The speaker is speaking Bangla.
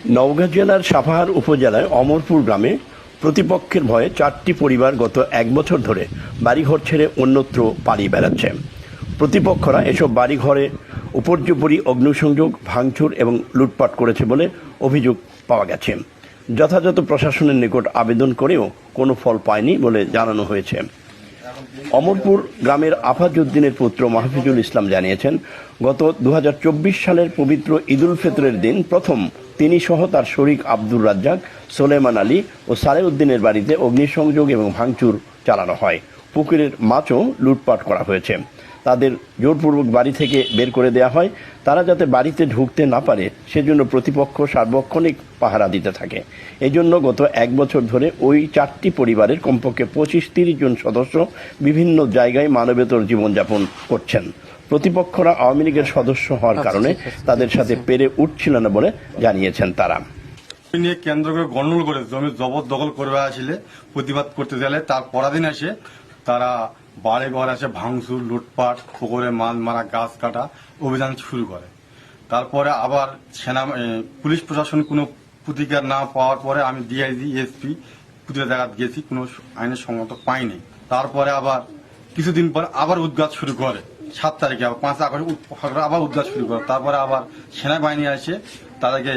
নওগাঁ জেলার সাপাহার উপজেলায় অমরপুর গ্রামে প্রতিপক্ষের ভয়ে 4টি পরিবার গত 1 বছর ধরে বাড়িঘর ছেড়ে অন্যত্র পালিয়ে বেড়াচ্ছে। প্রতিপক্ষরা এসব বাড়িঘরে উপর্যুপরি অগ্নিসংযোগ, ভাঙচুর এবং লুটপাট করেছে বলে অভিযোগ পাওয়া গেছে। যথাযথ প্রশাসনের নিকট আবেদন করেও কোনো ফল পায়নি বলে জানানো হয়েছে। অমরপুর গ্রামের আফাজউদ্দিনের পুত্র মাহফুজুল ইসলাম জানিয়েছেন, গত 2024 সালের পবিত্র ঈদুল ফিতরের দিন প্রথম তিনি সহ তার শরিক আব্দুর রাজ্জাক, সোলেমান আলী ও সালেউদ্দিনের বাড়িতে অগ্নিসংযোগ এবং ভাঙচুর চালানো হয়। পুকুরের মাছও লুটপাট করা হয়েছে। তাদের জোরপূর্বক বাড়ি থেকে বের করে দেওয়া হয়। তারা যাতে বাড়িতে ঢুকতে না পারে সেজন্য প্রতিপক্ষ সার্বক্ষণিক পাহারা দিতে থাকে। এজন্য গত 1 বছর ধরে ওই 4টি পরিবারের কমপক্ষে 25-30 জন সদস্য বিভিন্ন জায়গায় মানবেতর জীবনযাপন করছেন। প্রতিপক্ষরা আওয়ামী লীগের সদস্য হওয়ার কারণে তাদের সাথে পেরে উঠছিল না বলে জানিয়েছেন তারা। নিয়ে কেন্দ্র করে গন্ডগোল করে জমি জবরদখল করবে আসলে প্রতিবাদ করতে গেলে তার পরাধীন এসে তারা বাড়ি ঘর আসে ভাঙচুর, লুটপাট, পুকুরে মাছ মারা, গাছ কাটা অভিযান শুরু করে। তারপরে আবার পুলিশ প্রশাসন কোনো প্রতিকার না পাওয়ার পরে আমি ডিআইজি, এসপি প্রতিটা জায়গায় গেছি, কোনো আইনের সম্মত পাইনি। তারপরে আবার কিছুদিন পর আবার উদ্ঘাত শুরু করে, 7 তারিখে আবার 5 আগস্ট আবার উদ্ঘাত শুরু করে। তারপরে আবার সেনাবাহিনী আসে তাদেরকে